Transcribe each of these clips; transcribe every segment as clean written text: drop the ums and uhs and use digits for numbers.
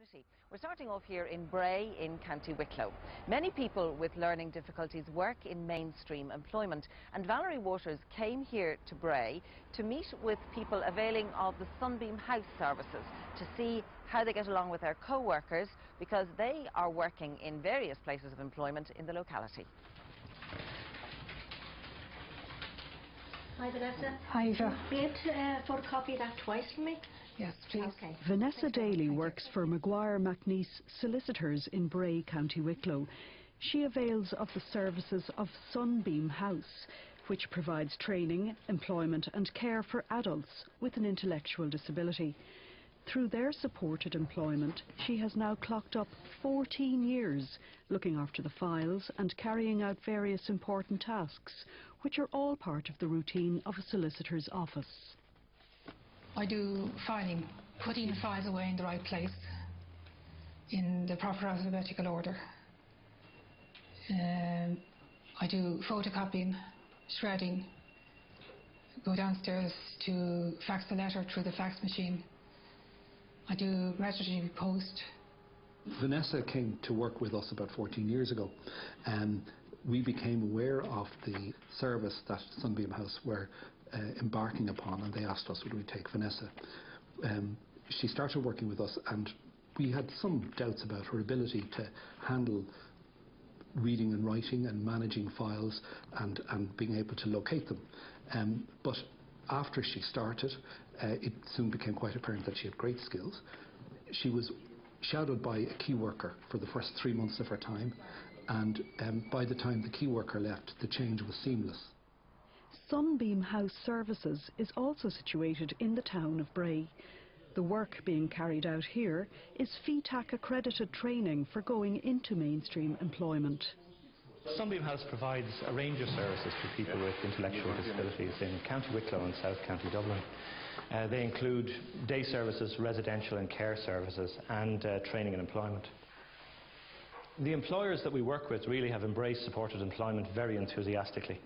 locality. We're starting off here in Bray in County Wicklow. Many people with learning difficulties work in mainstream employment, and Valerie Waters came here to Bray to meet with people availing of the Sunbeam House services to see how they get along with their co-workers, because they are working in various places of employment in the locality. Hi, Vanessa. Hi, Eva. Be able to photocopy that twice for me? Yes, please. Okay. Vanessa Daly works for Maguire McNeice Solicitors in Bray, County Wicklow. She avails of the services of Sunbeam House, which provides training, employment and care for adults with an intellectual disability. Through their supported employment, she has now clocked up 14 years looking after the files and carrying out various important tasks, which are all part of the routine of a solicitor's office. I do filing, putting the files away in the right place, in the proper alphabetical order. I do photocopying, shredding, go downstairs to fax the letter through the fax machine. I do registry post. Vanessa came to work with us about 14 years ago, and we became aware of the service that Sunbeam House were embarking upon, and they asked us would we take Vanessa. She started working with us, and we had some doubts about her ability to handle reading and writing and managing files and being able to locate them. But after she started, it soon became quite apparent that she had great skills. She was shadowed by a key worker for the first 3 months of her time, and by the time the key worker left, the change was seamless. Sunbeam House Services is also situated in the town of Bray. The work being carried out here is FETAC accredited training for going into mainstream employment. Sunbeam House provides a range of services to people with intellectual disabilities in County Wicklow and South County Dublin. They include day services, residential and care services, and training and employment. The employers that we work with really have embraced supported employment very enthusiastically.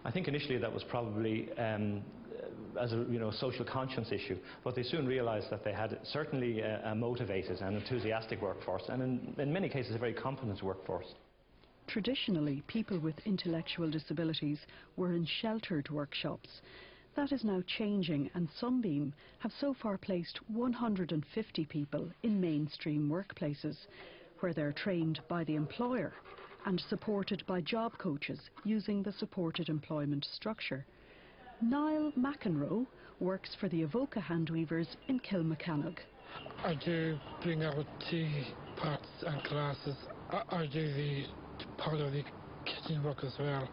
I think initially that was probably as a social conscience issue, but they soon realised that they had certainly a motivated and enthusiastic workforce, and in many cases a very competent workforce. Traditionally, people with intellectual disabilities were in sheltered workshops. That is now changing, and Sunbeam have so far placed 150 people in mainstream workplaces, where they're trained by the employer and supported by job coaches using the supported employment structure. Niall McEnroe works for the Avoca handweavers in Kilmacannog. I do bring out tea pots and glasses. I do the part of the kitchen work as well.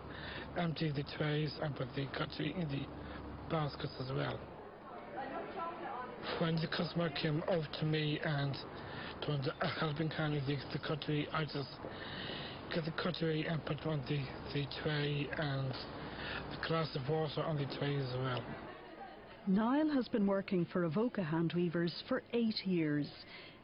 Empty the trays and put the cutlery in the baskets as well. When the customer came over to me and doing a helping hand with the cutlery, I just get the cutlery and put on the tray and a glass of water on the tray as well. Niall has been working for Avoca handweavers for 8 years.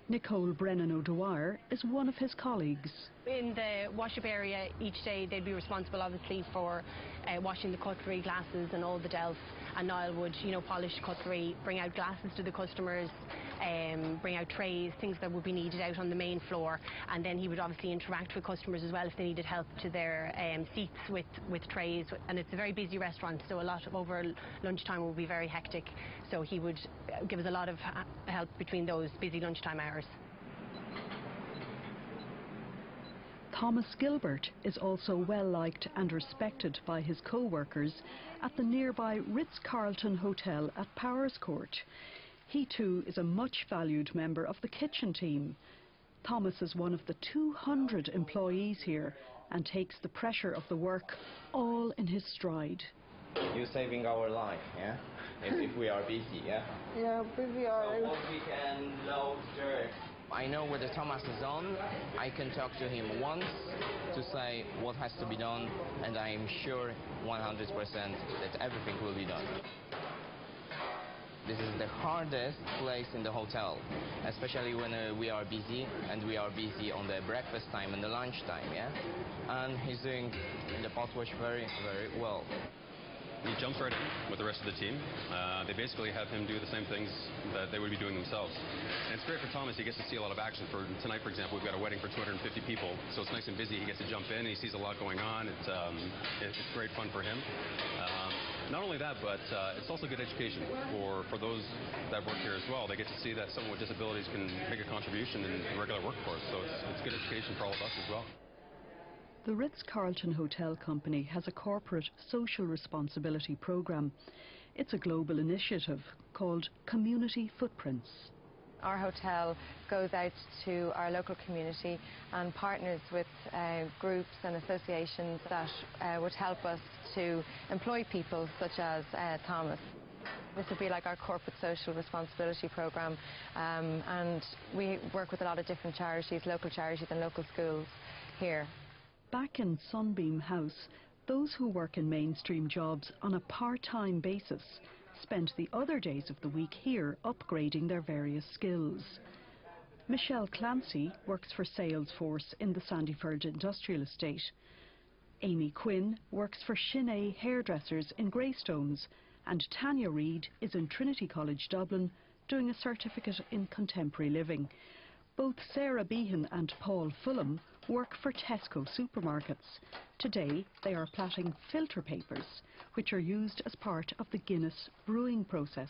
Nicole Brennan O'Dwyer is one of his colleagues. In the wash-up area each day they'd be responsible obviously for washing the cutlery, glasses and all the delf, and Niall would polish cutlery, bring out glasses to the customers, bring out trays, things that would be needed out on the main floor, and then he would obviously interact with customers as well if they needed help to their seats with trays. And it's a very busy restaurant, so a lot of over lunchtime will be very hectic, so he would give us a lot of help between those busy lunchtime hours. Thomas Gilbert is also well liked and respected by his co-workers at the nearby Ritz-Carlton Hotel at Powerscourt. He too is a much valued member of the kitchen team. Thomas is one of the 200 employees here and takes the pressure of the work all in his stride. You're saving our life, yeah? If we are busy, yeah? Yeah, busy are. So what we can load there. I know whether Thomas is on. I can talk to him once to say what has to be done, and I am sure 100% that everything will be done. This is the hardest place in the hotel, especially when we are busy, and we are busy on the breakfast time and the lunch time, yeah? And he's doing the pot wash very, very well. He jumps right in with the rest of the team. They basically have him do the same things that they would be doing themselves. And it's great for Thomas. He gets to see a lot of action. For tonight, for example, we've got a wedding for 250 people, so it's nice and busy. He gets to jump in, and he sees a lot going on. It's great fun for him. Not only that, but it's also good education for those that work here as well. They get to see that someone with disabilities can make a contribution in the regular workforce, so it's good education for all of us as well. The Ritz-Carlton Hotel Company has a corporate social responsibility programme. It's a global initiative called Community Footprints. Our hotel goes out to our local community and partners with groups and associations that would help us to employ people such as Thomas. This would be like our corporate social responsibility programme, and we work with a lot of different charities, local charities and local schools here. Back in Sunbeam House, those who work in mainstream jobs on a part-time basis spend the other days of the week here upgrading their various skills. Michelle Clancy works for Salesforce in the Sandyford Industrial Estate. Amy Quinn works for Shinay Hairdressers in Greystones, and Tanya Reid is in Trinity College Dublin doing a certificate in contemporary living. Both Sarah Behan and Paul Fulham work for Tesco supermarkets. Today they are plaiting filter papers, which are used as part of the Guinness brewing process.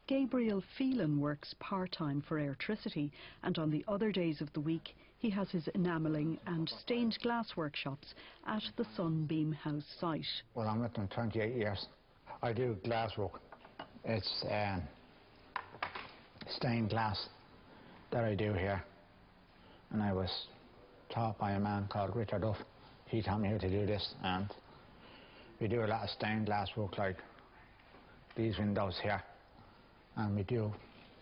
Gabriel Phelan works part-time for Airtricity, and on the other days of the week he has his enamelling and stained glass workshops at the Sunbeam House site. Well, I'm with them 28 years. I do glass work. It's stained glass that I do here, and I was taught by a man called Richard Duff. He taught me how to do this, and we do a lot of stained glass work like these windows here, and we do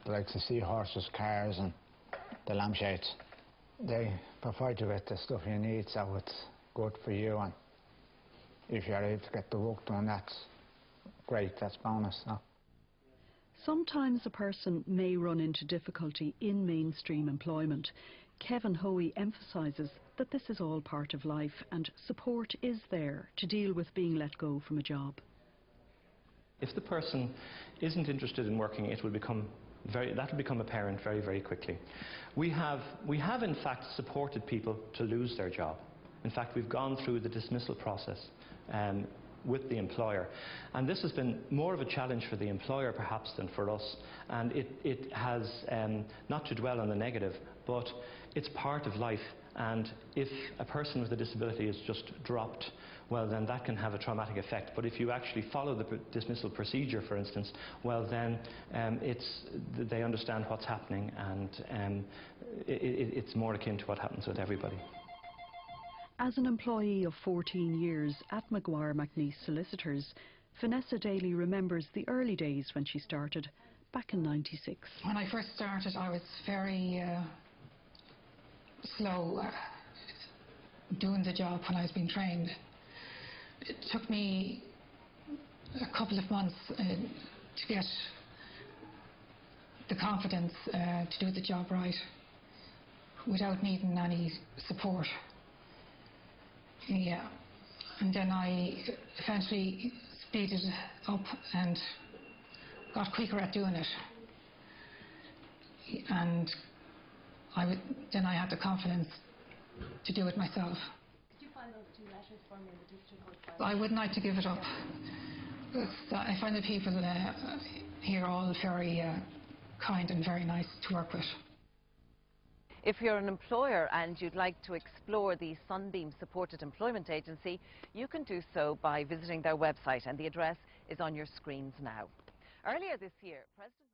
the likes of seahorses, cars and the lampshades. They provide you with the stuff you need, so it's good for you, and if you're able to get the work done, that's great, that's bonus. So. Sometimes a person may run into difficulty in mainstream employment. Kevin Hoey emphasises that this is all part of life and support is there to deal with being let go from a job. If the person isn't interested in working, that will become apparent very, very quickly. We have in fact supported people to lose their job. In fact, we've gone through the dismissal process with the employer, and this has been more of a challenge for the employer perhaps than for us, and it has, not to dwell on the negative, but it's part of life, and if a person with a disability is just dropped, well then that can have a traumatic effect. But if you actually follow the dismissal procedure, for instance, well then they understand what's happening, and it's more akin to what happens with everybody. As an employee of 14 years at Maguire McNeice Solicitors, Vanessa Daly remembers the early days when she started back in '96. When I first started, I was very slow doing the job when I was being trained. It took me a couple of months to get the confidence to do the job right without needing any support. Yeah, and then I eventually speeded up and got quicker at doing it, and then I had the confidence to do it myself. Did you find those 2 letters for me in the district court? I wouldn't like to give it up. I find the people here all very kind and very nice to work with. If you're an employer and you'd like to explore the Sunbeam Supported Employment Agency, you can do so by visiting their website, and the address is on your screens now. Earlier this year, President